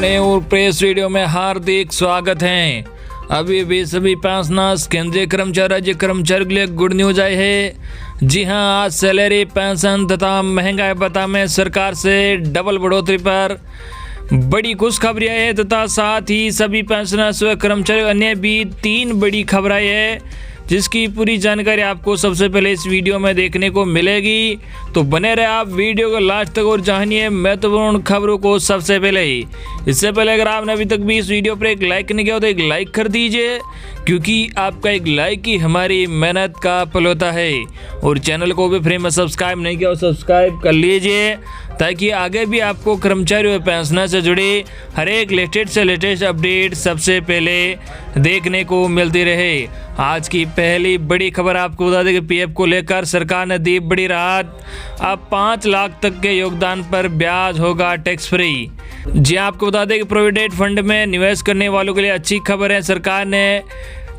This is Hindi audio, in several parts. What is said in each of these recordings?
नए और प्रेस वीडियो में हार्दिक स्वागत है। अभी भी सभी पेंशनर्स केंद्रीय कर्मचारी राज्य कर्मचारी के लिए गुड न्यूज आई है। जी हां, आज सैलरी पेंशन तथा महंगाई भत्ता में सरकार से डबल बढ़ोतरी पर बड़ी खुशखबरी आई है तथा साथ ही सभी पेंशनर्स व कर्मचारी अन्य भी 3 बड़ी खबर आई है, जिसकी पूरी जानकारी आपको सबसे पहले इस वीडियो में देखने को मिलेगी। तो बने रहे आप वीडियो को लास्ट तक और जानिए महत्वपूर्ण खबरों को सबसे पहले। इससे पहले अगर आपने अभी तक भी इस वीडियो पर एक लाइक नहीं किया तो एक लाइक कर दीजिए, क्योंकि आपका एक लाइक ही हमारी मेहनत का फल होता है। और चैनल को भी फ्री में सब्सक्राइब नहीं किया और सब्सक्राइब कर लीजिए, ताकि आगे भी आपको कर्मचारी व पेंशनर से जुड़ी हर एक लेटेस्ट अपडेट सबसे पहले देखने को मिलती रहे। आज की पहली बड़ी खबर आपको बता दें कि पीएफ को लेकर सरकार ने दी बड़ी राहत। अब 5 लाख तक के योगदान पर ब्याज होगा टैक्स फ्री। जी आपको बता दें कि प्रोविडेंट फंड में निवेश करने वालों के लिए अच्छी खबर है। सरकार ने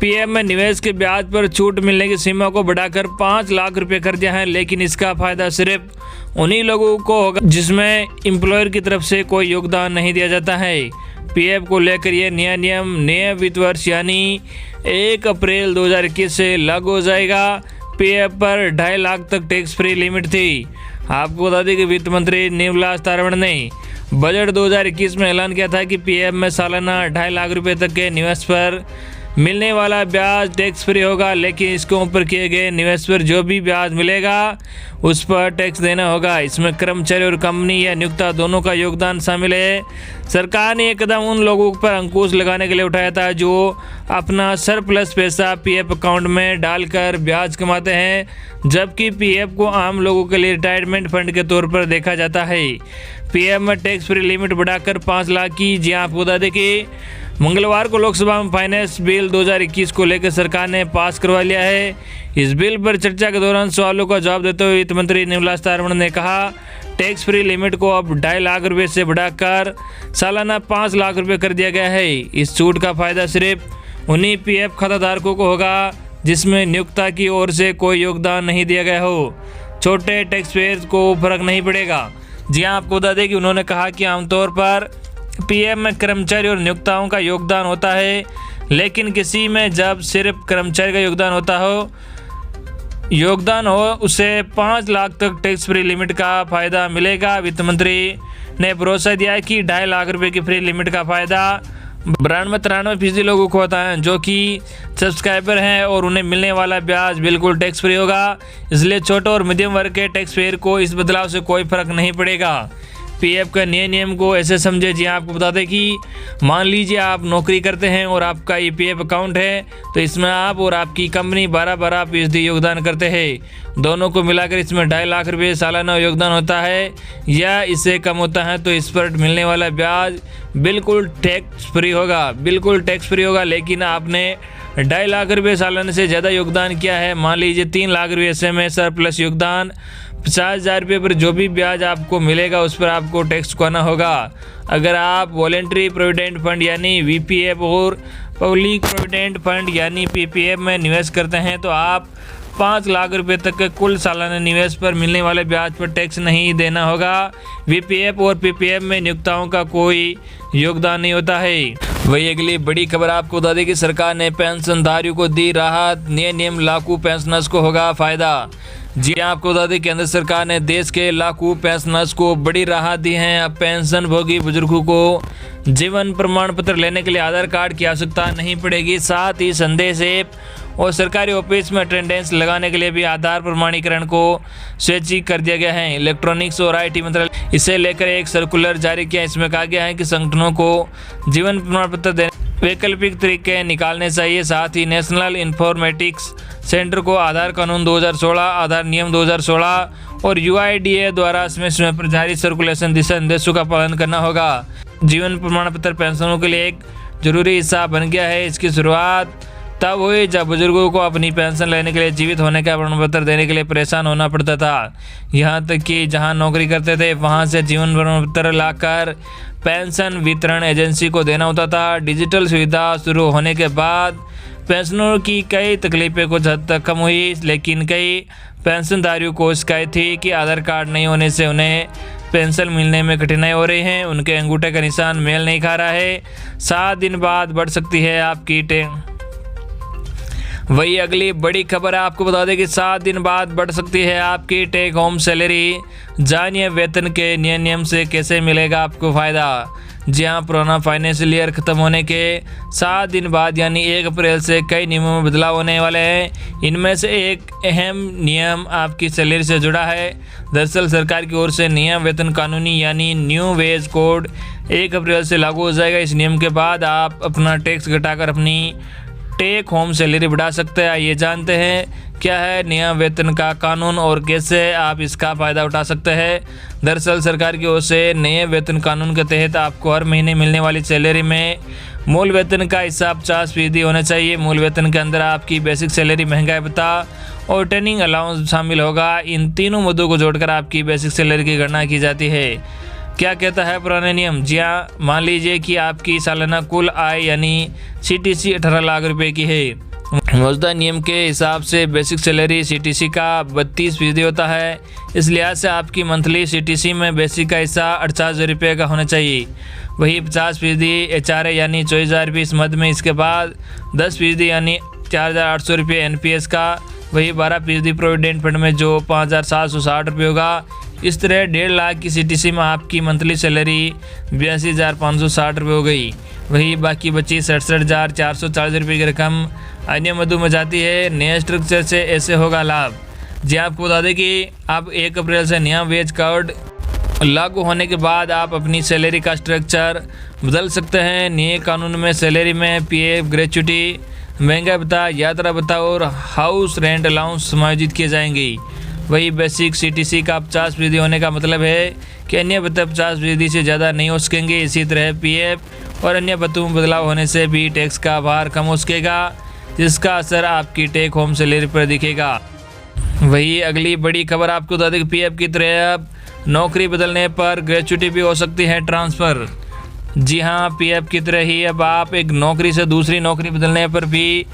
पीएफ में निवेश के ब्याज पर छूट मिलने की सीमा को बढ़ाकर 5 लाख रुपए कर दिया है, लेकिन इसका फायदा सिर्फ उन्हीं लोगों को होगा जिसमें एम्प्लॉयर की तरफ से कोई योगदान नहीं दिया जाता है। पीएफ को लेकर यह नया नियम नए वित्त वर्ष यानी 1 अप्रैल 2021 से लागू हो जाएगा। पीएफ पर 2.5 लाख तक टैक्स फ्री लिमिट थी। आपको बता दें कि वित्त मंत्री निर्मला सीतारमण ने बजट 2021 में ऐलान किया था कि पीएफ में सालाना 2.5 लाख रुपए तक के निवेश पर मिलने वाला ब्याज टैक्स फ्री होगा, लेकिन इसके ऊपर किए गए निवेश पर जो भी ब्याज मिलेगा उस पर टैक्स देना होगा। इसमें कर्मचारी और कंपनी या नियोक्ता दोनों का योगदान शामिल है। सरकार ने यह कदम उन लोगों पर अंकुश लगाने के लिए उठाया था जो अपना सरप्लस पैसा पीएफ अकाउंट में डालकर ब्याज कमाते हैं, जबकि पीएफ को आम लोगों के लिए रिटायरमेंट फंड के तौर पर देखा जाता है। पीएफ में टैक्स फ्री लिमिट बढ़ाकर 5 लाख की। जी आपको बता दें कि मंगलवार को लोकसभा में फाइनेंस बिल 2021 को लेकर सरकार ने पास करवा लिया है। इस बिल पर चर्चा के दौरान सवालों का जवाब देते हुए वित्त मंत्री निर्मला सीतारमण ने कहा, टैक्स फ्री लिमिट को अब 2.5 लाख रुपए से बढ़ाकर सालाना 5 लाख रुपए कर दिया गया है। इस छूट का फायदा सिर्फ उन्हीं पीएफ खाताधारकों को होगा जिसमें नियोक्ता की ओर से कोई योगदान नहीं दिया गया हो। छोटे टैक्स पेयर्स को फर्क नहीं पड़ेगा। जी हाँ, आपको बता दें कि उन्होंने कहा कि आमतौर पर पीएफ में कर्मचारी और नियोक्ताओं का योगदान होता है, लेकिन किसी में जब सिर्फ कर्मचारी का योगदान हो उसे 5 लाख तक टैक्स फ्री लिमिट का फायदा मिलेगा। वित्त मंत्री ने भरोसा दिया है कि 2.5 लाख रुपए की फ्री लिमिट का फायदा 92-93% लोगों को होता है जो कि सब्सक्राइबर हैं और उन्हें मिलने वाला ब्याज बिल्कुल टैक्स फ्री होगा। इसलिए छोटे और मध्यम वर्ग के टैक्स पेयर को इस बदलाव से कोई फर्क नहीं पड़ेगा। पीएफ का नए नियम को ऐसे समझे। जी आपको बता दें कि मान लीजिए आप नौकरी करते हैं और आपका ये पीएफ अकाउंट है, तो इसमें आप और आपकी कंपनी 12% योगदान करते हैं। दोनों को मिलाकर इसमें 2.5 लाख रुपये सालाना योगदान होता है या इससे कम होता है, तो इस पर मिलने वाला ब्याज बिल्कुल टैक्स फ्री होगा। लेकिन आपने 2.5 लाख रुपये सालाना से ज़्यादा योगदान किया है, मान लीजिए 3 लाख रुपये से में सरप्लस योगदान 50,000 रुपये पर जो भी ब्याज आपको मिलेगा उस पर आपको टैक्स चुकाना होगा। अगर आप वॉलेंट्री प्रोविडेंट फंड यानी वीपीएफ और पब्लिक प्रोविडेंट फंड यानी पीपीएफ में निवेश करते हैं तो आप 5 लाख रुपए तक के कुल सालाना निवेश पर मिलने वाले ब्याज पर टैक्स नहीं देना होगा। वीपीएफ और पीपीएफ में नियोक्ताओं का कोई योगदान नहीं होता है। वही अगली बड़ी खबर आपको बता दें कि सरकार ने पेंशनधारियों को दी राहत। नए नियम लाखों पेंशनर्स को होगा फायदा। जी आपको बता दें केंद्र सरकार ने देश के लाखों पेंशनर्स को बड़ी राहत दी है। अब पेंशन भोगी बुजुर्गों को जीवन प्रमाण पत्र लेने के लिए आधार कार्ड की आवश्यकता नहीं पड़ेगी। साथ ही संदेश ऐप और सरकारी ऑफिस में अटेंडेंस लगाने के लिए भी आधार प्रमाणीकरण को स्वैच्छिक कर दिया गया है। इलेक्ट्रॉनिक्स और आईटी मंत्रालय इसे लेकर एक सर्कुलर जारी किया। इसमें कहा गया है कि संगठनों को जीवन प्रमाण पत्र देने वैकल्पिक तरीके निकालने चाहिए। साथ ही नेशनल इंफॉर्मेटिक्स सेंटर को आधार कानून 2016, आधार नियम 2016 और यूआईडीए द्वारा समय पर जारी सर्कुलेशन दिशा निर्देशों का पालन करना होगा। जीवन प्रमाण पत्र पेंशनों के लिए एक जरूरी हिस्सा बन गया है। इसकी शुरुआत तब हुई जब बुजुर्गों को अपनी पेंशन लेने के लिए जीवित होने का प्रमाण पत्र देने के लिए परेशान होना पड़ता था। यहाँ तक कि जहाँ नौकरी करते थे वहाँ से जीवन प्रमाण पत्र लाकर पेंशन वितरण एजेंसी को देना होता था। डिजिटल सुविधा शुरू होने के बाद पेंशनरों की कई तकलीफें कुछ हद तक कम हुई, लेकिन कई पेंशनधारियों को शिकायत थी कि आधार कार्ड नहीं होने से उन्हें पेंशन मिलने में कठिनाई हो रही है, उनके अंगूठे का निशान मेल नहीं खा रहा है। 7 दिन बाद बढ़ सकती है आपकी वही अगली बड़ी खबर आपको बता दें कि 7 दिन बाद बढ़ सकती है आपकी टेक होम सैलरी। जानिए वेतन के नए नियम से कैसे मिलेगा आपको फ़ायदा। जी हाँ, पुराना फाइनेंशियल ईयर खत्म होने के 7 दिन बाद यानी 1 अप्रैल से कई नियमों में बदलाव होने वाले हैं। इनमें से एक अहम नियम आपकी सैलरी से जुड़ा है। दरअसल सरकार की ओर से नया वेतन कानूनी यानी न्यू वेज कोड 1 अप्रैल से लागू हो जाएगा। इस नियम के बाद आप अपना टैक्स घटाकर अपनी टेक होम सैलरी बढ़ा सकते हैं। ये जानते हैं क्या है नया वेतन का कानून और कैसे आप इसका फ़ायदा उठा सकते हैं। दरअसल सरकार की ओर से नए वेतन कानून के तहत आपको हर महीने मिलने वाली सैलरी में मूल वेतन का हिस्सा 50% होना चाहिए। मूल वेतन के अंदर आपकी बेसिक सैलरी, महंगाई भत्ता और ट्रेनिंग अलाउंस शामिल होगा। इन तीनों मुद्दों को जोड़कर आपकी बेसिक सैलरी की गणना की जाती है। क्या कहता है पुराने नियम? जी हाँ, मान लीजिए कि आपकी सालाना कुल आय यानी CTC 18 लाख रुपए की है। मौजूदा नियम के हिसाब से बेसिक सैलरी CTC का 32% होता है। इस लिहाज से आपकी मंथली CTC में बेसिक का हिस्सा 48,000 रुपये का होना चाहिए। वही 50% HRA यानी 24,000 रुपये इस मद में। इसके बाद 10% यानी 4,800 रुपये NPS का। वही 12% प्रोविडेंट फंड में जो 5,760 रुपये होगा। इस तरह 1.5 लाख की CTC में आपकी मंथली सैलरी 82,560 रुपये हो गई। वही बाकी बची 67,440 रुपये की रकम अन्य मदों में जाती है। नए स्ट्रक्चर से ऐसे होगा लाभ। जी आपको बता दें कि अब 1 अप्रैल से नया वेज कोड लागू होने के बाद आप अपनी सैलरी का स्ट्रक्चर बदल सकते हैं। नए कानून में सैलरी में PF, ग्रेच्युटी, महंगाई भत्ता, यात्रा भत्ता और हाउस रेंट अलाउंस समायोजित किए जाएंगे। वही बेसिक CTC का 50% होने का मतलब है कि अन्य भत्ते 50% से ज़्यादा नहीं हो सकेंगे। इसी तरह PF और अन्य भत्तों में बदलाव होने से भी टैक्स का भार कम हो सकेगा, जिसका असर आपकी टेक होम सैलरी पर दिखेगा। वही अगली बड़ी खबर आपको बता दें कि PF की तरह अब नौकरी बदलने पर ग्रेच्युटी भी हो सकती है ट्रांसफ़र। जी हाँ, PF की तरह ही अब आप एक नौकरी से दूसरी नौकरी बदलने पर भी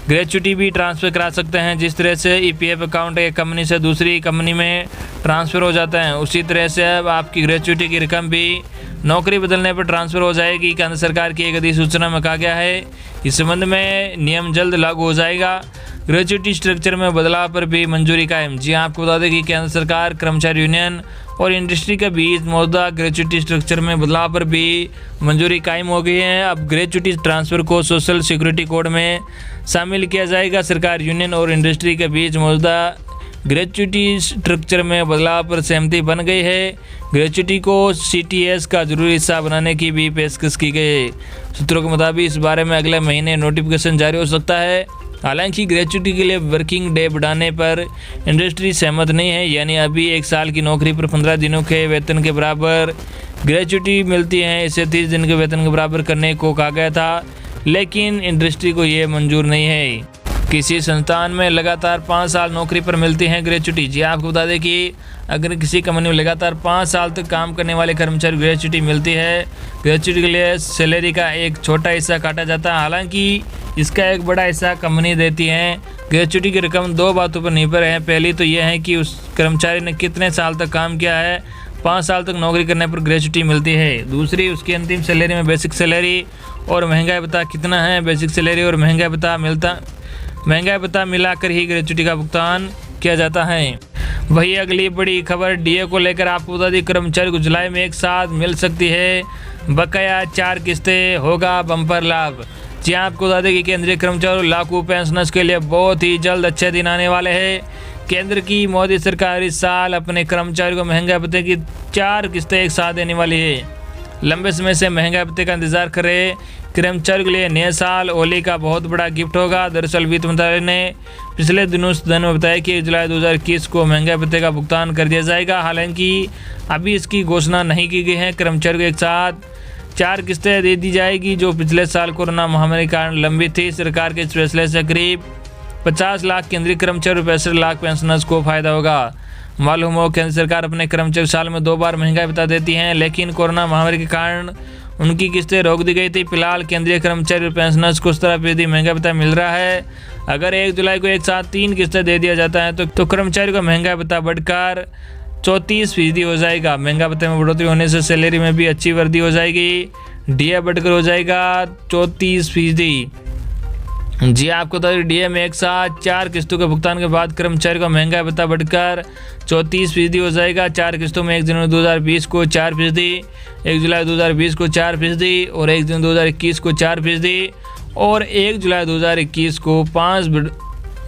ग्रेच्युटी भी ट्रांसफ़र करा सकते हैं। जिस तरह से EPF अकाउंट एक कंपनी से दूसरी कंपनी में ट्रांसफ़र हो जाता है, उसी तरह से अब आपकी ग्रेच्युटी की रकम भी नौकरी बदलने पर ट्रांसफ़र हो जाएगी। केंद्र सरकार की एक अधिसूचना में कहा गया है। इस संबंध में नियम जल्द लागू हो जाएगा। ग्रेच्युटी स्ट्रक्चर में बदलाव पर भी मंजूरी कायम। जी आपको बता दें कि केंद्र सरकार, कर्मचारी यूनियन और इंडस्ट्री के बीच मौजूदा ग्रेच्युटी स्ट्रक्चर में बदलाव पर भी मंजूरी कायम हो गई है। अब ग्रेच्युटी ट्रांसफ़र को सोशल सिक्योरिटी कोड में शामिल किया जाएगा। सरकार, यूनियन और इंडस्ट्री के बीच मौजूदा ग्रेच्युटी स्ट्रक्चर में बदलाव पर सहमति बन गई है। ग्रेच्युटी को CTS का जरूरी हिस्सा बनाने की भी पेशकश की गई है। सूत्रों के मुताबिक इस बारे में अगले महीने नोटिफिकेशन जारी हो सकता है। हालांकि ग्रेच्युटी के लिए वर्किंग डे बढ़ाने पर इंडस्ट्री सहमत नहीं है, यानी अभी 1 साल की नौकरी पर 15 दिनों के वेतन के बराबर ग्रेच्युटी मिलती है। इसे 30 दिन के वेतन के बराबर करने को कहा गया था, लेकिन इंडस्ट्री को ये मंजूर नहीं है। किसी संस्थान में लगातार 5 साल नौकरी पर मिलती है ग्रेच्युटी। जी आपको बता दें कि अगर किसी कंपनी में लगातार 5 साल तक काम करने वाले कर्मचारी ग्रेच्युटी मिलती है, ग्रेच्युटी के लिए सैलरी का एक छोटा हिस्सा काटा जाता है। हालांकि इसका एक बड़ा हिस्सा कंपनी देती है। ग्रेच्युटी की रकम 2 बातों पर निर्भर है। पहली तो यह है कि उस कर्मचारी ने कितने साल तक काम किया है। 5 साल तक नौकरी करने पर ग्रेच्युटी मिलती है। दूसरी, उसकी अंतिम सैलरी में बेसिक सैलरी और महंगाई भत्ता कितना है। बेसिक सैलरी और महंगाई भत्ता मिलाकर ही ग्रेच्युटी का भुगतान किया जाता है। वही अगली बड़ी खबर DA को लेकर आपको बता दें, कर्मचारी को जुलाई में एक साथ मिल सकती है बकाया 4 किस्तें, होगा बम्पर लाभ। जी आपको बता दें कि केंद्रीय कर्मचारी लाखों पेंशनर्स के लिए बहुत ही जल्द अच्छे दिन आने वाले हैं। केंद्र की मोदी सरकार इस साल अपने कर्मचारियों को महंगाई भत्ते की 4 किस्तें एक साथ देने वाली है। लंबे समय से महंगाई भत्ते का इंतजार कर रहे कर्मचारियों के लिए नए साल होली का बहुत बड़ा गिफ्ट होगा। दरअसल वित्त मंत्रालय ने पिछले दिनों सदन में बताया कि जुलाई 2021 को महंगाई भत्ते का भुगतान कर दिया जाएगा। हालांकि अभी इसकी घोषणा नहीं की गई है। कर्मचारियों को एक साथ 4 किस्तें दे दी जाएगी, जो पिछले साल कोरोना महामारी के कारण लंबित थी। सरकार के इस फैसले से करीब 50 लाख केंद्रीय कर्मचारी और 65 लाख पेंशनर्स को फायदा होगा। मालूम हो, केंद्र सरकार अपने कर्मचारी साल में 2 बार महंगाई भत्ता देती है, लेकिन कोरोना महामारी के कारण उनकी किस्तें रोक दी गई थी। फिलहाल केंद्रीय कर्मचारी और पेंशनर्स को 17% महंगाई भत्ता मिल रहा है। अगर 1 जुलाई को एक साथ 3 किस्तें दे दिया जाता है तो कर्मचारी को महंगाई भत्ता बढ़कर 34% हो जाएगा। महंगाई भत्ते में बढ़ोतरी होने से सैलरी में भी अच्छी वृद्धि हो जाएगी। डीए बढ़कर हो जाएगा 34%। जी आपको बता दें डीए में एक साथ 4 किस्तों के भुगतान के बाद कर्मचारी का महंगाई भत्ता बढ़कर 34% हो जाएगा। 4 किस्तों में 1 जनवरी 2020 को 4%, 1 जुलाई 2020 को 4% और 1 जनवरी 2021 को 4%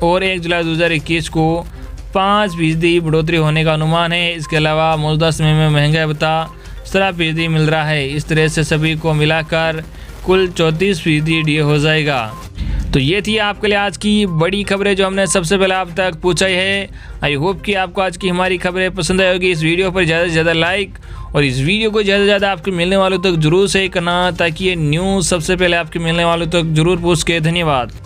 और 1 जुलाई 2021 को 5% बढ़ोतरी होने का अनुमान है। इसके अलावा मौजूदा समय में महंगाई भत्ता 17% मिल रहा है। इस तरह से सभी को मिलाकर कुल 34% डीए हो जाएगा। तो ये थी आपके लिए आज की बड़ी खबरें जो हमने सबसे पहले आप तक पहुंचाई है। आई होप कि आपको आज की हमारी खबरें पसंद आई होगी। इस वीडियो पर ज़्यादा से ज़्यादा लाइक और इस वीडियो को ज़्यादा से ज़्यादा आपके मिलने वालों तक जरूर शेयर करना, ताकि ये न्यूज़ सबसे पहले आपके मिलने वालों तक जरूर पहुँच के। धन्यवाद।